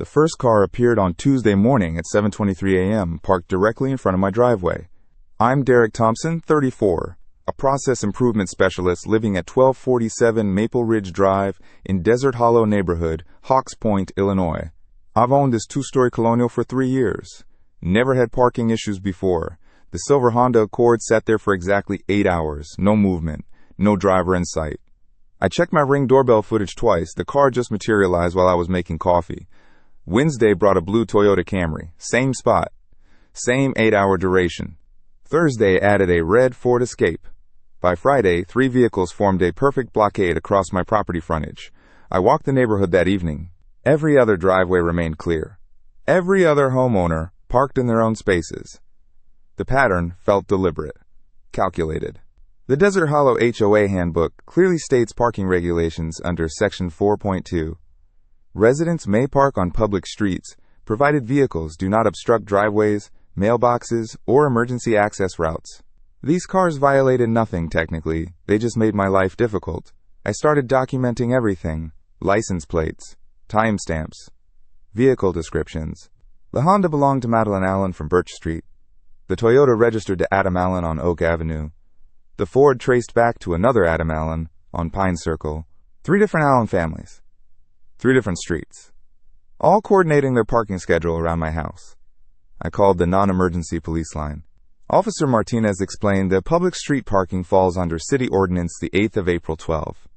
The first car appeared on Tuesday morning at 7:23 a.m., parked directly in front of my driveway. I'm Derek Thompson, 34, a process improvement specialist living at 1247 Maple Ridge Drive in Desert Hollow neighborhood, Hawks Point, Illinois. I've owned this two-story colonial for 3 years. Never had parking issues before. The silver Honda Accord sat there for exactly 8 hours. No movement. No driver in sight. I checked my Ring doorbell footage twice. The car just materialized while I was making coffee. Wednesday brought a blue Toyota Camry. Same spot. Same 8-hour duration. Thursday added a red Ford Escape. By Friday, 3 vehicles formed a perfect blockade across my property frontage. I walked the neighborhood that evening. Every other driveway remained clear. Every other homeowner parked in their own spaces. The pattern felt deliberate, calculated. The Desert Hollow HOA Handbook clearly states parking regulations under Section 4.2. Residents may park on public streets, provided vehicles do not obstruct driveways, mailboxes, or emergency access routes. These cars violated nothing technically, they just made my life difficult. I started documenting everything: license plates, timestamps, vehicle descriptions. The Honda belonged to Madeline Allen from Birch Street. The Toyota registered to Adam Allen on Oak Avenue. The Ford traced back to another Adam Allen on Pine Circle. 3 different Allen families. 3 different streets. All coordinating their parking schedule around my house. I called the non-emergency police line. Officer Martinez explained that public street parking falls under City Ordinance the 8th of April 12.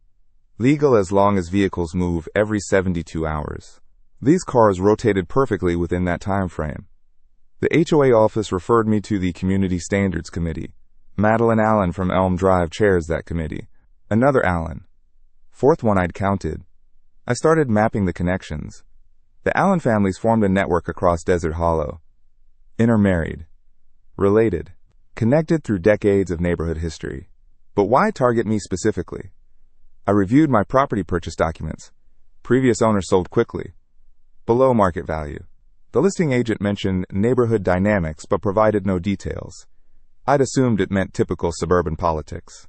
Legal as long as vehicles move every 72 hours. These cars rotated perfectly within that time frame. The HOA office referred me to the Community Standards Committee. Madeline Allen from Elm Drive chairs that committee. Another Allen. 4th one I'd counted. I started mapping the connections. The Allen families formed a network across Desert Hollow. Intermarried. Related. Connected through decades of neighborhood history. But why target me specifically? I reviewed my property purchase documents. Previous owner sold quickly. Below market value. The listing agent mentioned neighborhood dynamics but provided no details. I'd assumed it meant typical suburban politics.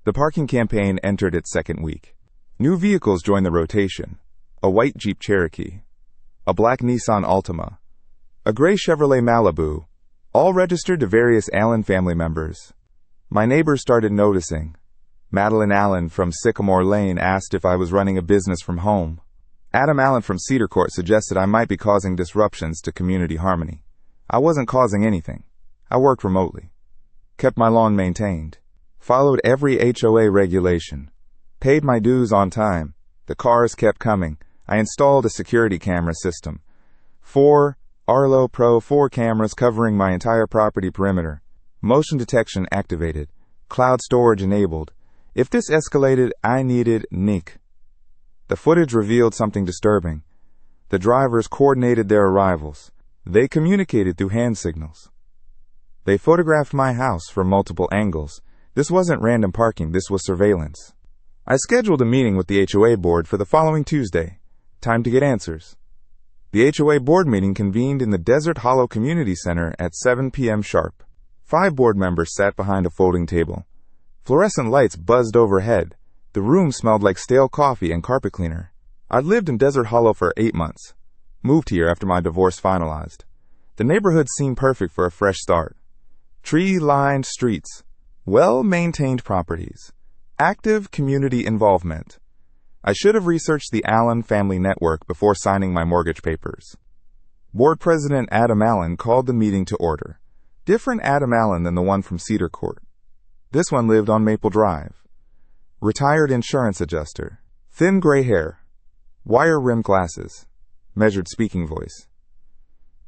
The parking campaign entered its 2nd week. New vehicles joined the rotation. A white Jeep Cherokee. A black Nissan Altima. A gray Chevrolet Malibu. All registered to various Allen family members. My neighbors started noticing. Madeline Allen from Sycamore Lane asked if I was running a business from home. Adam Allen from Cedar Court suggested I might be causing disruptions to community harmony. I wasn't causing anything. I worked remotely. Kept my lawn maintained. Followed every HOA regulation. Paid my dues on time. The cars kept coming. I installed a security camera system. 4 Arlo Pro 4 cameras covering my entire property perimeter. Motion detection activated. Cloud storage enabled. If this escalated, I needed NIC. The footage revealed something disturbing. The drivers coordinated their arrivals. They communicated through hand signals. They photographed my house from multiple angles. This wasn't random parking, this was surveillance. I scheduled a meeting with the HOA board for the following Tuesday. Time to get answers. The HOA board meeting convened in the Desert Hollow Community Center at 7 p.m. sharp. 5 board members sat behind a folding table. Fluorescent lights buzzed overhead. The room smelled like stale coffee and carpet cleaner. I'd lived in Desert Hollow for 8 months. Moved here after my divorce finalized. The neighborhood seemed perfect for a fresh start. Tree-lined streets. Well-maintained properties. Active community involvement. I should have researched the Allen family network before signing my mortgage papers. Board President Adam Allen called the meeting to order. Different Adam Allen than the one from Cedar Court. This one lived on Maple Drive. Retired insurance adjuster. Thin gray hair. Wire-rimmed glasses. Measured speaking voice.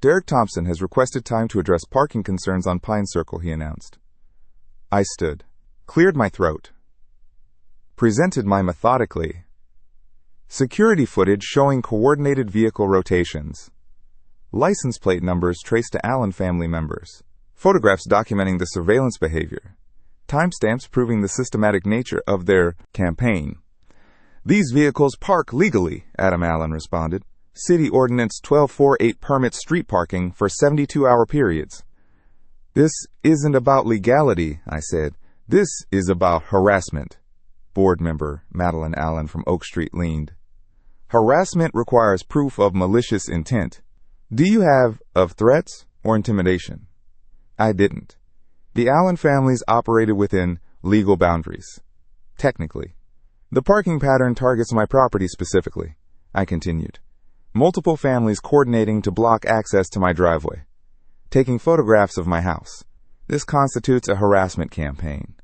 Derek Thompson has requested time to address parking concerns on Pine Circle, he announced. I stood. Cleared my throat. Presented my methodically. Security footage showing coordinated vehicle rotations. License plate numbers traced to Allen family members. Photographs documenting the surveillance behavior. Timestamps proving the systematic nature of their campaign. These vehicles park legally, Adam Allen responded. City Ordinance 1248 permits street parking for 72-hour periods. This isn't about legality, I said. This is about harassment. Board member Madeline Allen from Oak Street leaned. Harassment requires proof of malicious intent. Do you have of threats or intimidation? I didn't. The Allen families operated within legal boundaries. Technically. The parking pattern targets my property specifically, I continued. Multiple families coordinating to block access to my driveway. Taking photographs of my house. This constitutes a harassment campaign.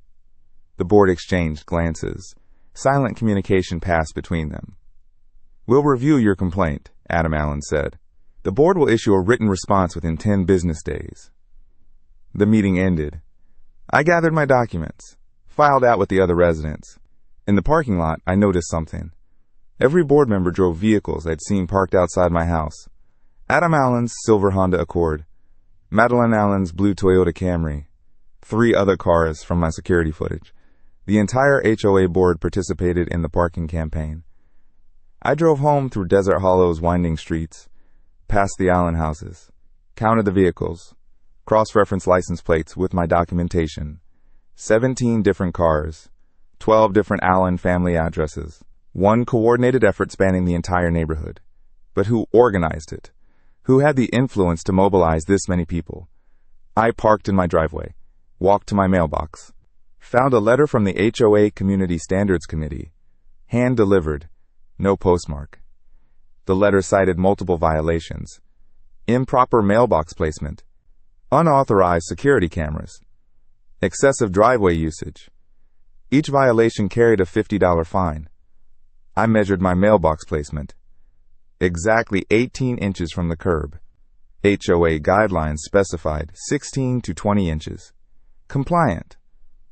The board exchanged glances. Silent communication passed between them. We'll review your complaint, Adam Allen said. The board will issue a written response within 10 business days. The meeting ended. I gathered my documents, filed out with the other residents. In the parking lot, I noticed something. Every board member drove vehicles I'd seen parked outside my house. Adam Allen's silver Honda Accord, Madeline Allen's blue Toyota Camry, 3 other cars from my security footage. The entire HOA board participated in the parking campaign. I drove home through Desert Hollow's winding streets, past the Allen houses, counted the vehicles, cross-referenced license plates with my documentation, 17 different cars, 12 different Allen family addresses, one coordinated effort spanning the entire neighborhood. But who organized it? Who had the influence to mobilize this many people? I parked in my driveway, walked to my mailbox, found a letter from the HOA Community Standards Committee, hand-delivered, no postmark. The letter cited multiple violations: improper mailbox placement, unauthorized security cameras, excessive driveway usage. Each violation carried a $50 fine. I measured my mailbox placement. Exactly 18 inches from the curb. HOA guidelines specified 16 to 20 inches. Compliant.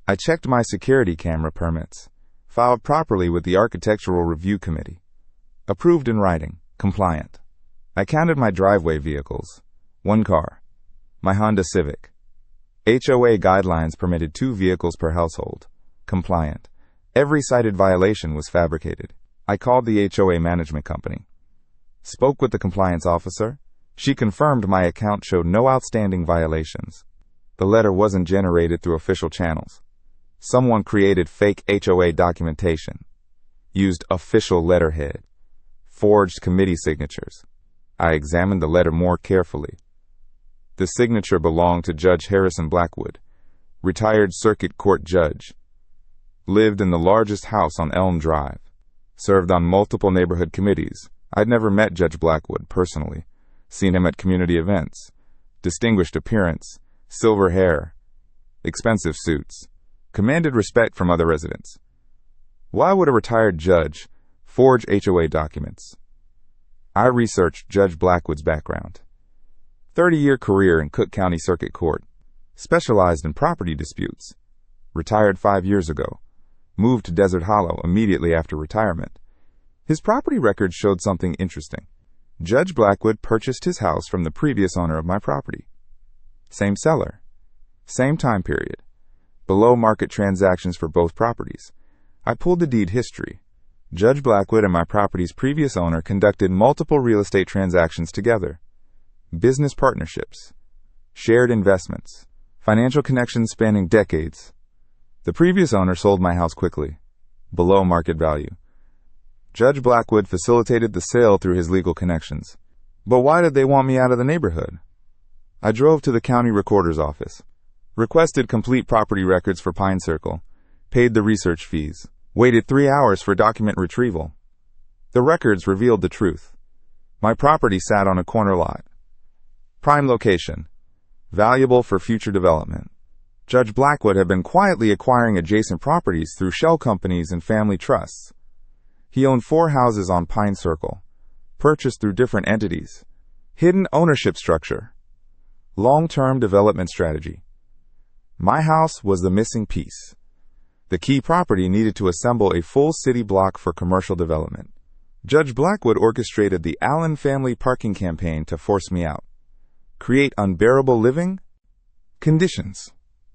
I checked my security camera permits. Filed properly with the Architectural Review Committee. Approved in writing. Compliant. I counted my driveway vehicles. 1 car. My Honda Civic. HOA guidelines permitted 2 vehicles per household. Compliant. Every cited violation was fabricated. I called the HOA management company. Spoke with the compliance officer. She confirmed my account showed no outstanding violations. The letter wasn't generated through official channels. Someone created fake HOA documentation, used official letterhead, forged committee signatures. I examined the letter more carefully. The signature belonged to Judge Harrison Blackwood, retired circuit court judge. Lived in the largest house on Elm Drive. Served on multiple neighborhood committees. I'd never met Judge Blackwood personally. Seen him at community events. Distinguished appearance, silver hair, expensive suits. Commanded respect from other residents. Why would a retired judge forge HOA documents? I researched Judge Blackwood's background. 30-year career in Cook County Circuit Court. Specialized in property disputes. Retired 5 years ago. Moved to Desert Hollow immediately after retirement. His property records showed something interesting. Judge Blackwood purchased his house from the previous owner of my property. Same seller. Same time period. Below market transactions for both properties. I pulled the deed history. Judge Blackwood and my property's previous owner conducted multiple real estate transactions together. Business partnerships. Shared investments. Financial connections spanning decades. The previous owner sold my house quickly, below market value. Judge Blackwood facilitated the sale through his legal connections. But why did they want me out of the neighborhood? I drove to the county recorder's office, requested complete property records for Pine Circle, paid the research fees, waited 3 hours for document retrieval. The records revealed the truth. My property sat on a corner lot. Prime location. Valuable for future development. Judge Blackwood had been quietly acquiring adjacent properties through shell companies and family trusts. He owned 4 houses on Pine Circle, purchased through different entities. Hidden ownership structure. Long-term development strategy. My house was the missing piece. The key property needed to assemble a full city block for commercial development. Judge Blackwood orchestrated the Allen family parking campaign to force me out. Create unbearable living conditions.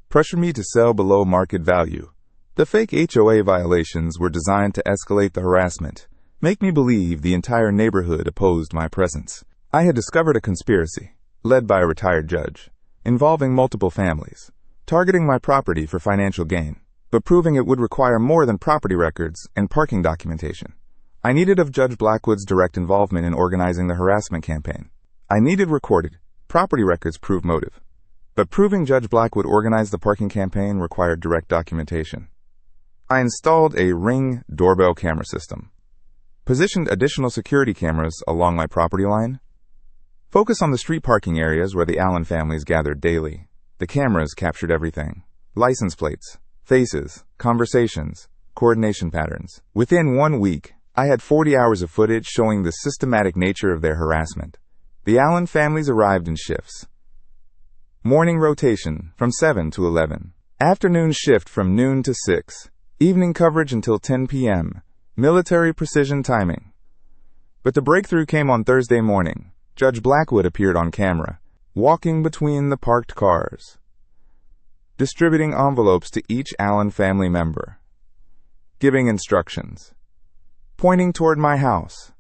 Pressure me to sell below market value. The fake HOA violations were designed to escalate the harassment, make me believe the entire neighborhood opposed my presence. I had discovered a conspiracy, led by a retired judge, involving multiple families, targeting my property for financial gain, but proving it would require more than property records and parking documentation. I needed of Judge Blackwood's direct involvement in organizing the harassment campaign. I needed recorded, property records prove motive. But proving Judge Blackwood organized the parking campaign required direct documentation. I installed a Ring doorbell camera system, positioned additional security cameras along my property line, focused on the street parking areas where the Allen families gathered daily. The cameras captured everything: license plates, faces, conversations, coordination patterns. Within 1 week, I had 40 hours of footage showing the systematic nature of their harassment. The Allen families arrived in shifts. Morning rotation from 7 to 11. Afternoon shift from noon to 6. Evening coverage until 10 p.m. Military precision timing. But the breakthrough came on Thursday morning. Judge Blackwood appeared on camera, walking between the parked cars, distributing envelopes to each Allen family member, giving instructions, pointing toward my house.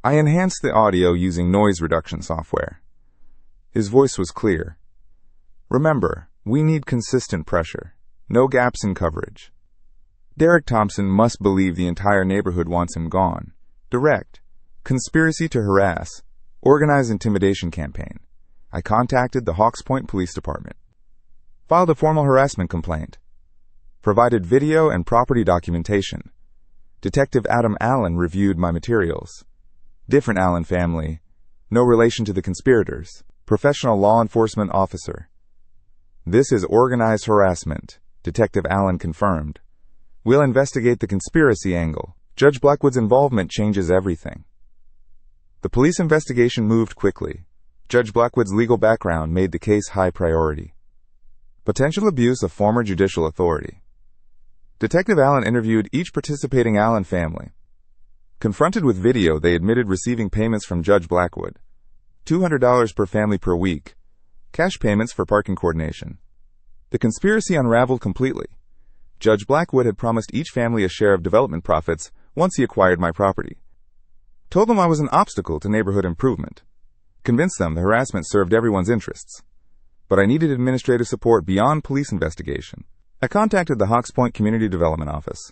I enhanced the audio using noise reduction software. His voice was clear. Remember, we need consistent pressure, no gaps in coverage. Derek Thompson must believe the entire neighborhood wants him gone. Direct. Conspiracy to harass. Organized intimidation campaign. I contacted the Hawks Point Police Department. Filed a formal harassment complaint. Provided video and property documentation. Detective Adam Allen reviewed my materials. Different Allen family. No relation to the conspirators. Professional law enforcement officer. This is organized harassment, Detective Allen confirmed. We'll investigate the conspiracy angle. Judge Blackwood's involvement changes everything. The police investigation moved quickly. Judge Blackwood's legal background made the case high priority. Potential abuse of former judicial authority. Detective Allen interviewed each participating Allen family. Confronted with video, they admitted receiving payments from Judge Blackwood. $200 per family per week. Cash payments for parking coordination. The conspiracy unraveled completely. Judge Blackwood had promised each family a share of development profits once he acquired my property. Told them I was an obstacle to neighborhood improvement. Convinced them the harassment served everyone's interests. But I needed administrative support beyond police investigation. I contacted the Hawks Point Community Development Office.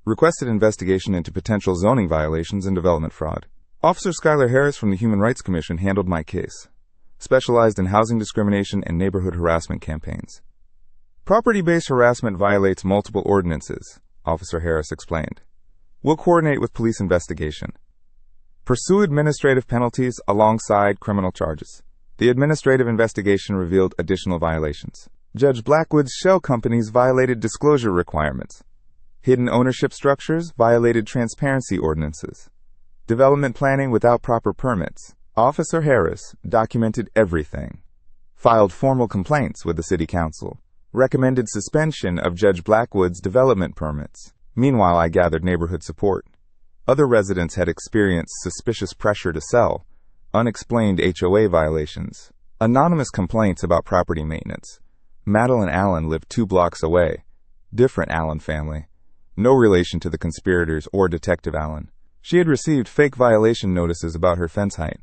Requested investigation into potential zoning violations and development fraud. Officer Skylar Harris from the Human Rights Commission handled my case. Specialized in housing discrimination and neighborhood harassment campaigns. Property-based harassment violates multiple ordinances, Officer Harris explained. We'll coordinate with police investigation. Pursue administrative penalties alongside criminal charges. The administrative investigation revealed additional violations. Judge Blackwood's shell companies violated disclosure requirements. Hidden ownership structures violated transparency ordinances. Development planning without proper permits. Officer Harris documented everything. Filed formal complaints with the City Council. Recommended suspension of Judge Blackwood's development permits. Meanwhile, I gathered neighborhood support. Other residents had experienced suspicious pressure to sell, unexplained HOA violations, anonymous complaints about property maintenance. Madeline Allen lived 2 blocks away. Different Allen family. No relation to the conspirators or Detective Allen. She had received fake violation notices about her fence height.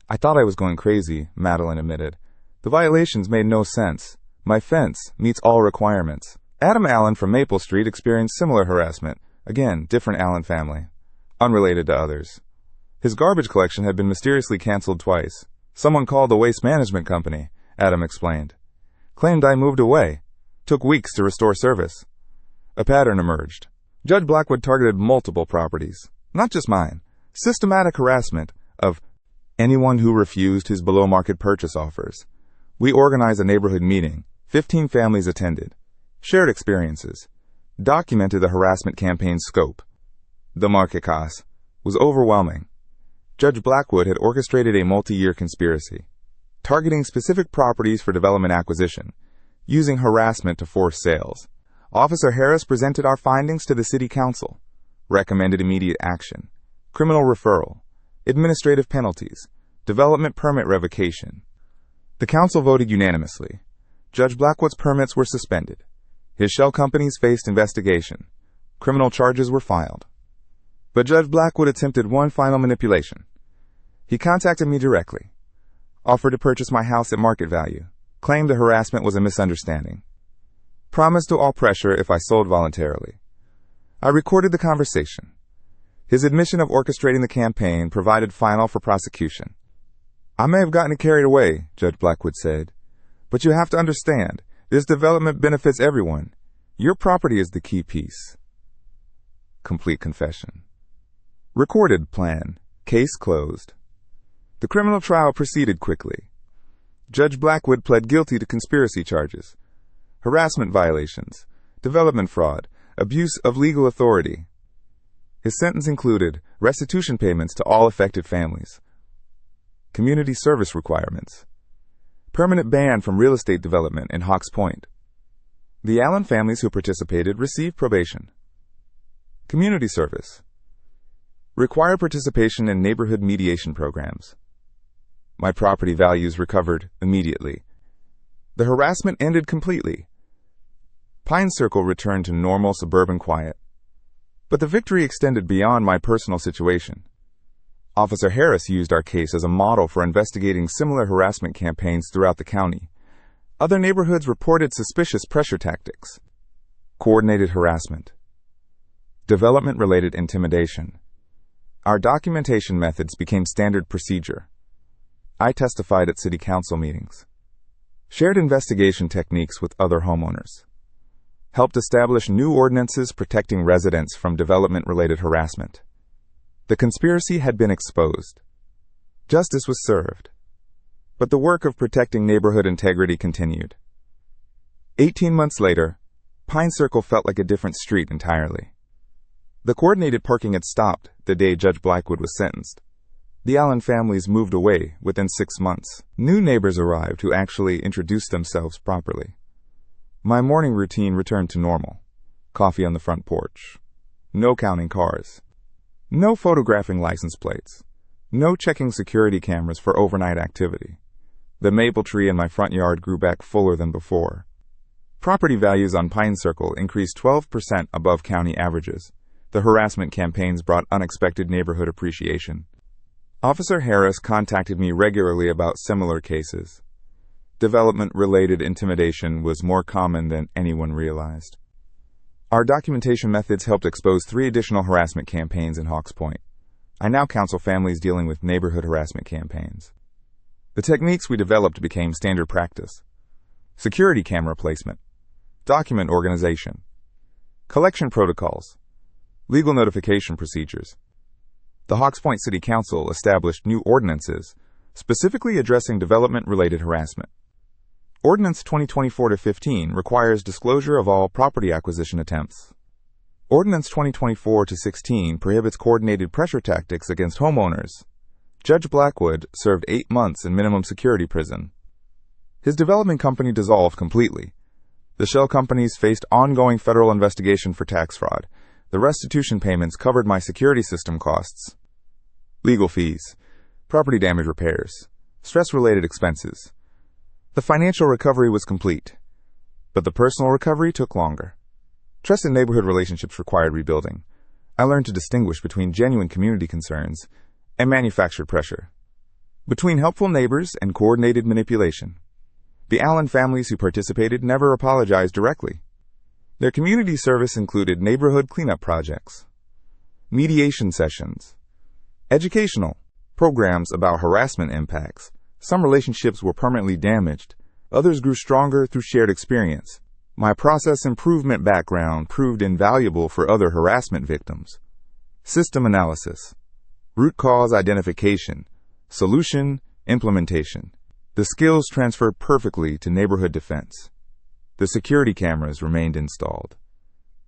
I thought I was going crazy, Madeline admitted. The violations made no sense. My fence meets all requirements. Adam Allen from Maple Street experienced similar harassment. Again, different Allen family. Unrelated to others. His garbage collection had been mysteriously canceled twice. Someone called the waste management company, Adam explained. Claimed I moved away. Took weeks to restore service. A pattern emerged. Judge Blackwood targeted multiple properties. Not just mine. Systematic harassment of anyone who refused his below-market purchase offers. We organized a neighborhood meeting. 15 families attended. Shared experiences. Documented the harassment campaign's scope. The market cost was overwhelming. Judge Blackwood had orchestrated a multi-year conspiracy, targeting specific properties for development acquisition, using harassment to force sales. Officer Harris presented our findings to the City Council, recommended immediate action, criminal referral, administrative penalties, development permit revocation. The council voted unanimously. Judge Blackwood's permits were suspended. His shell companies faced investigation. Criminal charges were filed. But Judge Blackwood attempted one final manipulation. He contacted me directly, offered to purchase my house at market value, claimed the harassment was a misunderstanding, promised to all pressure if I sold voluntarily. I recorded the conversation. His admission of orchestrating the campaign provided final for prosecution. "I may have gotten carried away," Judge Blackwood said, "but you have to understand, this development benefits everyone. Your property is the key piece." Complete confession. Recorded plan. Case closed. The criminal trial proceeded quickly. Judge Blackwood pled guilty to conspiracy charges, harassment violations, development fraud, abuse of legal authority. His sentence included restitution payments to all affected families, community service requirements, permanent ban from real estate development in Hawks Point. The Allen families who participated received probation, community service, required participation in neighborhood mediation programs. My property values recovered immediately. The harassment ended completely. Pine Circle returned to normal suburban quiet. But the victory extended beyond my personal situation. Officer Harris used our case as a model for investigating similar harassment campaigns throughout the county. Other neighborhoods reported suspicious pressure tactics, coordinated harassment, development-related intimidation. Our documentation methods became standard procedure. I testified at city council meetings, shared investigation techniques with other homeowners, helped establish new ordinances protecting residents from development-related harassment. The conspiracy had been exposed. Justice was served. But the work of protecting neighborhood integrity continued. 18 months later, Pine Circle felt like a different street entirely. The coordinated parking had stopped the day Judge Blackwood was sentenced. The Allen families moved away within 6 months. New neighbors arrived who actually introduced themselves properly. My morning routine returned to normal. Coffee on the front porch. No counting cars. No photographing license plates. No checking security cameras for overnight activity. The maple tree in my front yard grew back fuller than before. Property values on Pine Circle increased 12% above county averages. The harassment campaigns brought unexpected neighborhood appreciation. Officer Harris contacted me regularly about similar cases. Development-related intimidation was more common than anyone realized. Our documentation methods helped expose 3 additional harassment campaigns in Hawks Point. I now counsel families dealing with neighborhood harassment campaigns. The techniques we developed became standard practice: security camera placement, document organization, collection protocols, legal notification procedures. The Hawks Point City Council established new ordinances specifically addressing development-related harassment. Ordinance 2024-15 requires disclosure of all property acquisition attempts. Ordinance 2024-16 prohibits coordinated pressure tactics against homeowners. Judge Blackwood served 8 months in minimum security prison. His development company dissolved completely. The shell companies faced ongoing federal investigation for tax fraud. The restitution payments covered my security system costs, legal fees, property damage repairs, stress-related expenses. The financial recovery was complete, but the personal recovery took longer. Trust in neighborhood relationships required rebuilding. I learned to distinguish between genuine community concerns and manufactured pressure, between helpful neighbors and coordinated manipulation. The Allen families who participated never apologized directly. Their community service included neighborhood cleanup projects, mediation sessions, educational programs about harassment impacts. Some relationships were permanently damaged. Others grew stronger through shared experience. My process improvement background proved invaluable for other harassment victims. System analysis, root cause identification, solution implementation. The skills transferred perfectly to neighborhood defense. The security cameras remained installed.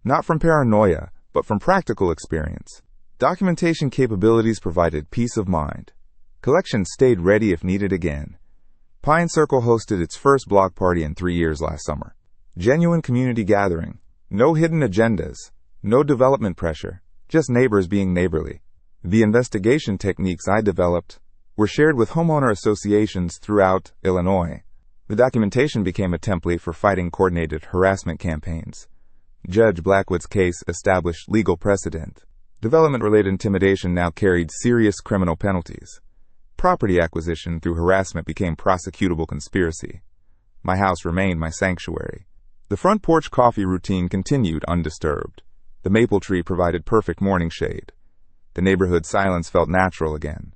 Not from paranoia, but from practical experience. Documentation capabilities provided peace of mind. Collections stayed ready if needed again. Pine Circle hosted its first block party in 3 years last summer. Genuine community gathering. No hidden agendas. No development pressure. Just neighbors being neighborly. The investigation techniques I developed were shared with homeowner associations throughout Illinois. The documentation became a template for fighting coordinated harassment campaigns. Judge Blackwood's case established legal precedent. Development-related intimidation now carried serious criminal penalties. Property acquisition through harassment became prosecutable conspiracy. My house remained my sanctuary. The front porch coffee routine continued undisturbed. The maple tree provided perfect morning shade. The neighborhood silence felt natural again.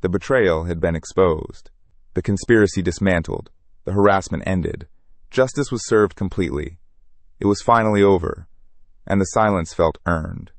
The betrayal had been exposed. The conspiracy dismantled. The harassment ended. Justice was served completely. It was finally over, and the silence felt earned.